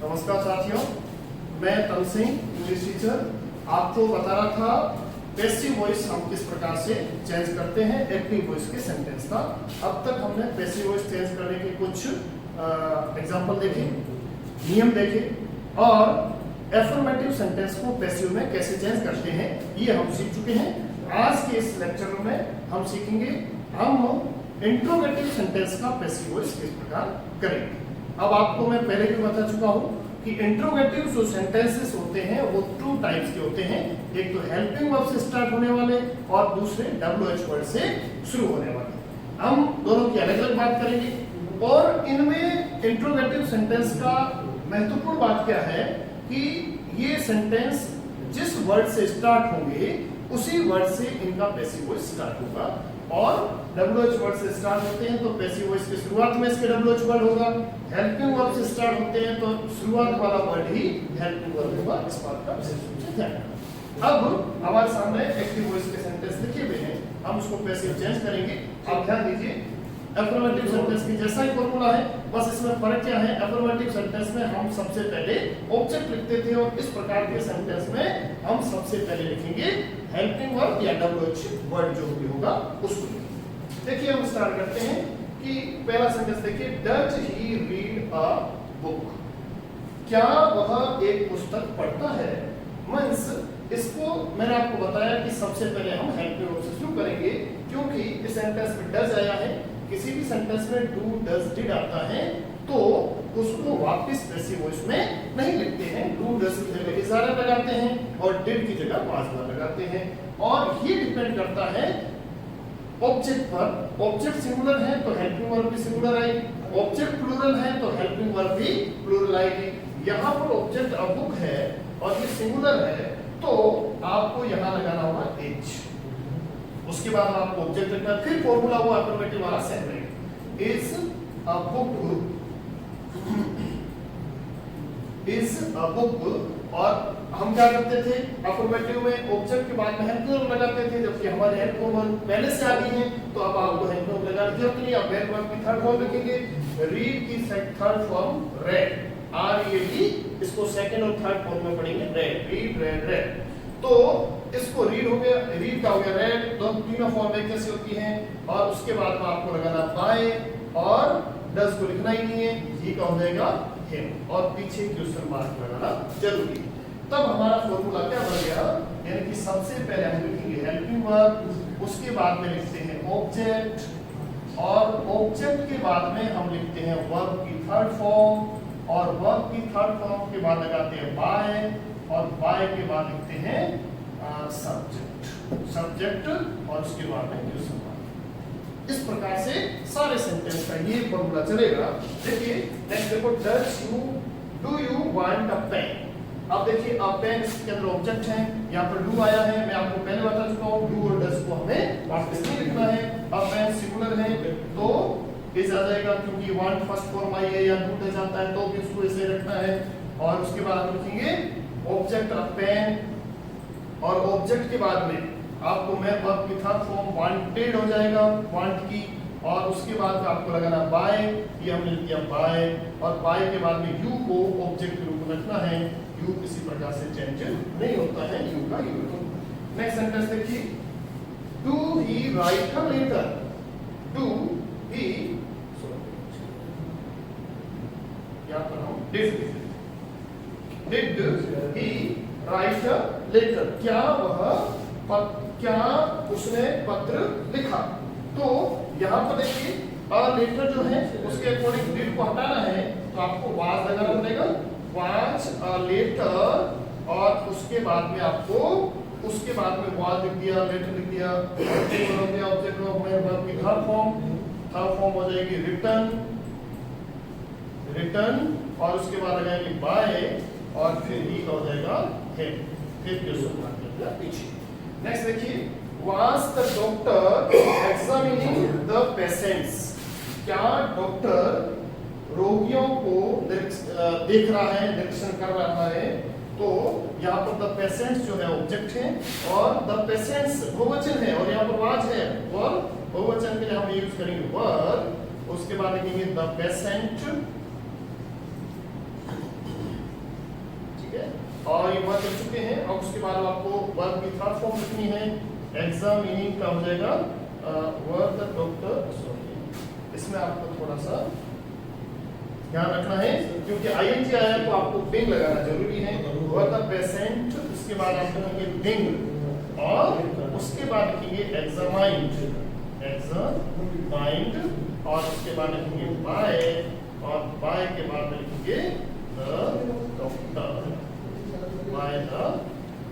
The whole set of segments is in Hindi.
नमस्कार साथियों, मैं तन सिंह इंग्लिश टीचर आपको बता रहा था पैसिव वॉइस हम किस प्रकार से चेंज करते हैं एक्टिव वॉइस के सेंटेंस का। अब तक हमने पैसिव वॉइस चेंज करने के कुछ एग्जांपल देखे, नियम देखे और एफर्मेटिव सेंटेंस को पैसिव में कैसे चेंज करते हैं ये हम सीख चुके हैं। आज के इस लेक्चर में हम सीखेंगे हम इंट्रोगेटिव सेंटेंस का पैसिव वॉइस किस प्रकार करेंगे। अब आपको मैं पहले भी बता चुका हूं कि इंट्रोगेटिव जो सेंटेंसेस होते हैं वो टू टाइप्स के होते हैं, एक तो हेल्पिंग वर्ब से स्टार्ट होने वाले और दूसरे WH वर्ड से शुरू होने वाले। हम दोनों की अलग अलग बात करेंगे और इनमें इंट्रोगेटिव सेंटेंस का महत्वपूर्ण बात क्या है कि ये सेंटेंस जिस वर्ड से स्टार्ट होंगे उसी वर्ड से इनका पैसिव वॉइस स्टार्ट होगा और WH वर्ड से स्टार्ट होते हैं तो पैसिव वॉइस की शुरुआत में इसके WH वर्ड होगा। हेल्पिंग वर्ब से स्टार्ट होते हैं तो शुरुआत वाला वर्ड ही हेल्पिंग वर्ब होगा। इस बात का विशेष रूप से ध्यान रखना। अब हमारे सामने एक्टिव वॉइस के सेंटेंस लिखे हुए हैं, हम उसको पैसिव चेंज करेंगे। आप ध्यान दीजिए, अफर्मेटिव सेंटेंस की जैसा ही फॉर्मूला है, बस इसमें फर्क क्या है। अफर्मेटिव सेंटेंस में हम सबसे पहले ऑब्जेक्ट लिखते थे और इस प्रकार के सेंटेंस में हम सबसे पहले लिखेंगे हेल्पिंग वर्ब या WH वर्ड जो भी होगा उसको। देखिए हम स्टार्ट करते हैं कि पहला सेंटेंस देखिए, does he read a book, क्या वह एक पुस्तक पढ़ता है। मींस इसको मैंने आपको बताया कि सबसे पहले हम हेल्पिंग वर्ब से शुरू करेंगे क्योंकि इस सेंटेंस में डज आया है। किसी भी सेंटेंस में डू डज डिड आता है तो उसको वापस पैसिव वॉइस में नहीं लिखते हैं। डू डज की जगह इज आर लगाते हैं और डिड की जगह वाज बार लगाते हैं और ये डिपेंड करता है ऑब्जेक्ट पर। ऑब्जेक्ट सिंगुलर है तो हेल्पिंग वर्ब भी सिंगुलर आएगी, ऑब्जेक्ट प्लूरल है तो हेल्पिंग वर्ब भी प्लूरल आएगी। यहाँ पर ऑब्जेक्ट अ बुक है और ये सिंगुलर है तो आपको यहाँ लगाना होगा एच। उसके बाद आपको ऑब्जेक्ट रखना, फिर फॉर्मूला हुआ अफर्मेटिव वाला separate is a book, is a book. और हम क्या करते थे अफर्मेटिव में ऑब्जेक्ट के बाद में हेल्पिंग वर्ब लगाते थे, जबकि हमारे हेल्पिंग वर्ब पहले से आ गई है तो अब आपको हेल्पिंग वर्ब लगाने की जरूरत नहीं। अब हेल्पिंग वर्ब की थर्ड फॉर्म लिखेंगे, रीड की थर्ड फॉर्म रेड, RED, इसको सेकंड और थर्ड फॉर्म में पढ़ेंगे रेड, रीड रेड रेड। तो इसको रीड हो गया, रीड का हो गया रेड, तो तीनों फॉर्म एक जैसी होती हैं। और उसके बाद में आपको लगाना बाय और डज को लिखना ही नहीं है, ये का हो जाएगा हिम और पीछे क्वेश्चन मार्क लगाना जरूरी। तब हमारा फॉर्मूला क्या बन गया, यानी कि सबसे पहले हम लिखेंगे हेल्पिंग वर्ब, उसके बाद में लिखते हैं ऑब्जेक्ट और ऑब्जेक्ट के बाद में हम लिखते हैं वर्ब की थर्ड फॉर्म और वर्ब की थर्ड फॉर्म के बाद लगाते हैं बाय और बाय के बाद लिखते हैं सब्जेक्ट और उसके बाद में क्वेश्चन मार्क। इस प्रकार से सारे सेंटेंस का ये फॉर्मूला चलेगा। देखिए नेक्स्ट देखो, do you want a pen. अब देखिए अब पेन इसके अंदर ऑब्जेक्ट है, यहाँ पर डू आया है, मैं आपको पहले बता चुका हूँ डू और डज को हमें वापस नहीं लिखना है। अब पेन सिंगुलर है तो इस आ जाएगा क्योंकि वांट फर्स्ट फॉर्म आई है या डू डज आता है तो भी उसको ऐसे रखना है। और उसके बाद हम लिखेंगे ऑब्जेक्ट ऑफ पेन और ऑब्जेक्ट के बाद में आपको मैं वर्ब की थर्ड फॉर्म वांटेड हो जाएगा, वांट की, और उसके बाद आपको लगाना बाय, ये हमने लिख दिया बाय और बाय के बाद में यू को ऑब्जेक्ट के रूप में रखना है। यू किसी प्रकार से चेंज नहीं होता है, यू का यू होता है। नेक्स्ट सेंटेंस देखिए, do he write a letter, do he, यहां पर हम did he write a letter, क्या उसने पत्र लिखा। तो यहाँ पर देखिए अ लेटर जो है उसके अकॉर्डिंग डिड को हटाना है तो आपको वाज लगाना पड़ेगा, वाज अ लेटर और उसके बाद में आपको उसके बाद में वाज लिख दिया, लेटर लिख दिया, ऑब्जेक्ट वर्ब की थर्ड फॉर्म हो जाएगी रिटर्न और उसके बाद लगाएंगे बाय और फिर ही हो जाएगा है, फिर क्वेश्चन मार्क लगेगा पीछे। नेक्स्ट देखिए, was the doctor examining the patients, क्या डॉक्टर रोगियों को देख रहा है, निरीक्षण कर रहा है। तो यहाँ पर द पेशेंट्स जो है ऑब्जेक्ट है और द पेशेंट्स बहुवचन है और यहाँ पर वाज है और बहुवचन के लिए हम यूज करेंगे वर। उसके बाद लिखेंगे द पेशेंट और ये वर्ब लिख चुके हैं। और उसके बाद आपको वर्ब की थर्ड फॉर्म लिखनी है। एग्जामिनिंग का हो जाएगा वर द डॉक्टर, सॉरी इसमें आपको थोड़ा सा ध्यान रखना है क्योंकि आईएनजी आया तो आपको बिंग लगाना जरूरी है। वर द पेशेंट, उसके बाद आप लिखेंगे बिंग और उसके बाद लिखेंगे एग्जामाइंड, एग्जामाइंड और उसके बाद लिखेंगे बाय और बाय के बाद में लिखेंगे the doctor, by the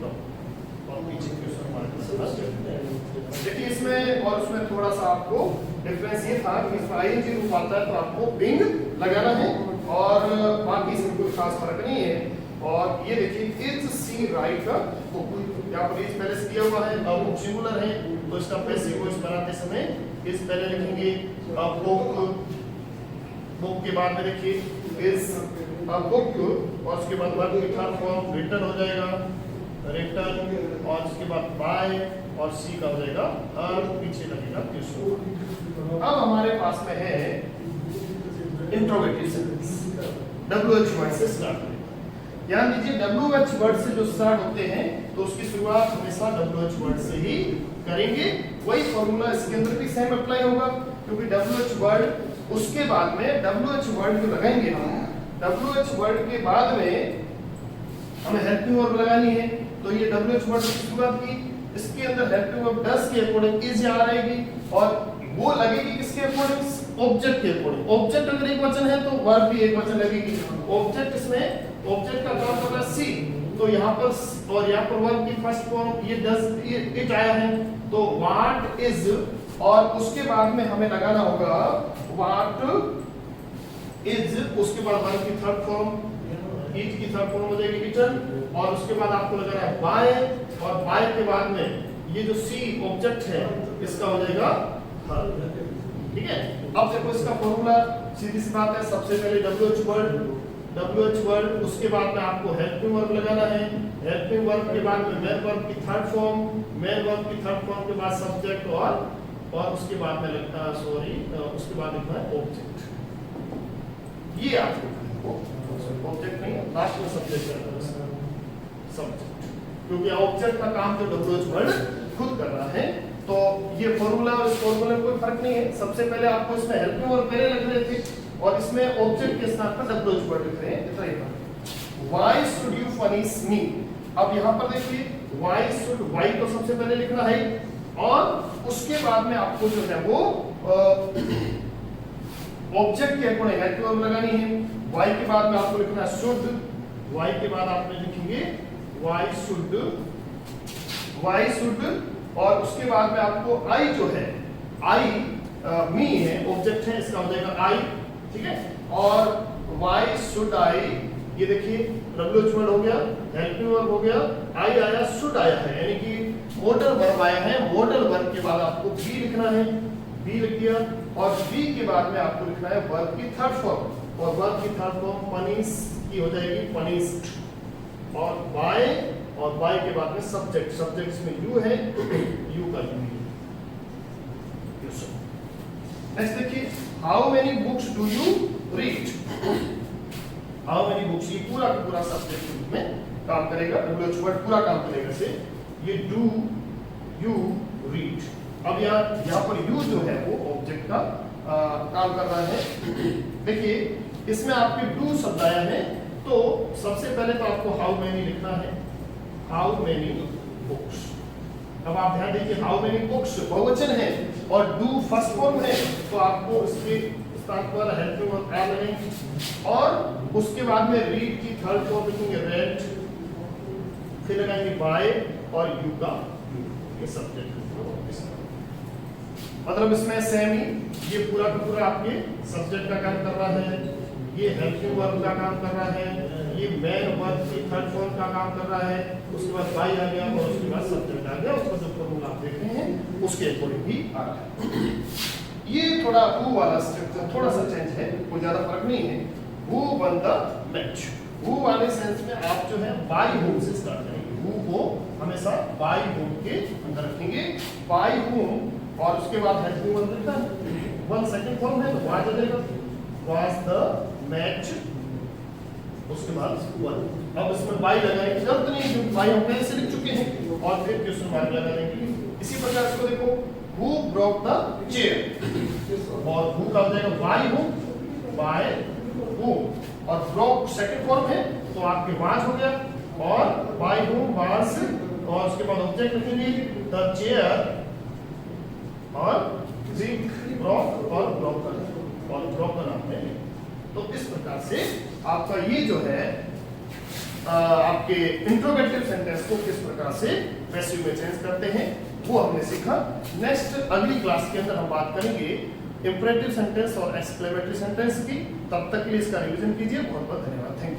doctor और पीछे क्वेश्चन मार्क। देखिए इसमें और उसमें थोड़ा सा आपको डिफरेंस ये था कि इसमें आईएनजी रूप आता है तो आपको बिंग लगाना है और बाकी इसमें कोई खास फर्क नहीं है। और ये देखिए इज सी राइट बुक, यहाँ पर इज पहले से दिया हुआ है, बुक सिंगुलर है तो इसका पैसिव वॉइस बनाते समय इज पहले लिखेंगे, बुक, बुक के बाद में देखिए इज बुक और उसके बाद वर्ब की थर्ड फॉर्म रिटर्न हो जाएगा, रिटर्न और उसके बाद बाय और सी का हो जाएगा और पीछे लगेगा क्वेश्चन। अब हमारे पास में है इंट्रोगेटिव सेंटेंस, WH वर्ड से स्टार्ट करें। ध्यान दीजिए WH वर्ड से जो स्टार्ट होते हैं तो उसकी शुरुआत हमेशा WH वर्ड से ही करेंगे। वही फॉर्मूला इसके अंदर भी सेम अप्लाई होगा क्योंकि WH वर्ड उसके बाद में WH वर्ड जो लगाएंगे हम, WH वर्ड के बाद में हमें हेल्पिंग वर्ब लगानी है तो ये WH वर्ड की शुरुआत की, इसके अंदर हेल्पिंग वर्ब डस के अकॉर्डिंग इज यहाँ रहेगी और वो लगेगी किसके अकॉर्डिंग, ऑब्जेक्ट के अकॉर्डिंग। ऑब्जेक्ट अगर एक वचन है तो वर्ब भी एक वचन लगेगी। ऑब्जेक्ट इसमें ऑब्जेक्ट का काम कर रहा है सी, तो यहाँ पर और यहाँ पर वर्ब की फर्स्ट फॉर्म ये डज इट आया है तो व्हाट इज और उसके बाद में हमें लगाना होगा व्हाट इज, उसके बाद वर्ब की थर्ड फॉर्म इज की थर्ड फॉर्म हो जाएगी रिटर्न और उसके बाद आपको लगाना है बाय और बाय के बाद में ये जो सी ऑब्जेक्ट है इसका हो जाएगा हर। ठीक है, अब देखो इसका फॉर्मूला सीधी सी बात है, सबसे पहले WH वर्ड उसके बाद में आपको हेल्पिंग वर्ब लगाना है, हेल्पिंग वर्ब के बाद में मेन वर्ब की थर्ड फॉर्म, मेन वर्ब की थर्ड फॉर्म के बाद सब्जेक्ट और उसके बाद में लगता है उसके बाद लिखना है ऑब्जेक्ट। ये आपको ऑब्जेक्ट नहीं लास्ट में सब्जेक्ट है, सब्जेक्ट क्योंकि ऑब्जेक्ट का काम तो WH वर्ड खुद कर रहा है। तो ये फॉर्मूला और इस फॉर्मूले में कोई फर्क नहीं है। सबसे पहले आपको इसमें हेल्पिंग वर्ब पहले लिख रहे थे और इसमें ऑब्जेक्ट के साथ में WH वर्ड लिख रहे हैं, इतना ही फर्क। Why should you punish me? अब यहाँ पर देखिए why should, why तो सबसे पहले लिखना है और उसके बाद में आपको जो है वो ऑब्जेक्ट के अकॉर्डिंग हेल्पिंग वर्ब लगानी है। why के बाद में आपको लिखना है should, why के बाद आप लिखेंगे why should और उसके बाद में आपको I जो है I मी है ऑब्जेक्ट है इसका हो जाएगा I, ठीक है। और why should I, ये देखिए WH वर्ड हो गया, हेल्पिंग वर्ब हो गया, I आया, should आया है यानी कि मॉडल वर्ब आया है। मॉडल वर्ब के बाद आपको be लिखना है, be लिख दिया और be के बाद में आपको लिखना है वर्ब की थर्ड फॉर्म और वर्ब की थर्ड फॉर्म punish की हो जाएगी punished और by के बाद में सब्जेक्ट, सब्जेक्ट में you है you का you। नेक्स्ट देखिए how many books do you read? how many books, ये पूरा का पूरा सब्जेक्ट में काम करेगा, WH वर्ड पूरा काम करेगा से ये do you read। अब यहाँ पर you जो है वो ऑब्जेक्ट का काम कर रहा है। देखिए इसमें आपके do शब्द आया है तो सबसे पहले तो आपको how many लिखना है, how many books। अब आप ध्यान दीजिए how many books बहुवचन है और do फर्स्ट फॉर्म है तो आपको इसके स्थान पर हेल्पिंग वर्ब am लगेंगे और उसके बाद में read की थर्ड फॉर्म लिखेंगे read, फिर लगाएंगे by और you का ये सब्जेक्ट। मतलब इसमें सेम ही ये पूरा का पूरा आपके सब्जेक्ट का काम कर रहा है, ये हेल्पिंग वर्ब का काम कर रहा है, ये मेन वर्ब की थर्ड फॉर्म का काम कर रहा है, उसके बाद बाय आ गया और उसके बाद सब्जेक्ट आ गया, उसका जो फॉर्मूला आप देख रहे हैं उसके अकॉर्डिंग भी आ रहा है। ये थोड़ा who वाला स्ट्रक्चर थोड़ा सा चेंज है, कोई ज्यादा फर्क नहीं है। who won the match, who वाले सेंस में आप जो है by whom से स्टार्ट करेंगे, who को हमेशा by whom के अंदर रखेंगे, by whom और उसके बाद हेल्पिंग वर्ब लिखना है, वन सेकंड फॉर्म है तो was आ जाएगा, was the match, उसके बाद वन अब इसमें बाई लगाने की जरूरत नहीं, क्योंकि बाई हम पहले से लिख चुके हैं, और फिर क्वेश्चन मार्क लगा देंगे। इसी प्रकार इसको देखो, हु ब्रोक द चेयर, और हु का हो जाएगा बाय हु, बाय हु, और ब्रोक सेकंड फॉर्म है तो आपके वाज हो गया, और बाय हु वाज, और उसके बाद ऑब्जेक्ट लिखेंगे द चेयर, और ब्रोक और ब्रोकन, और ब्रोकन आपने। तो इस प्रकार से आपका ये जो है आपके इंट्रोगेटिव सेंटेंस को किस प्रकार से पैसिव में चेंज करते हैं वो हमने सीखा। नेक्स्ट अगली क्लास के अंदर हम बात करेंगे इंपरेटिव सेंटेंस और एक्सक्लेमेटरी सेंटेंस की। तब तक के लिए इसका रिवीजन कीजिए। बहुत बहुत धन्यवाद। Thank you.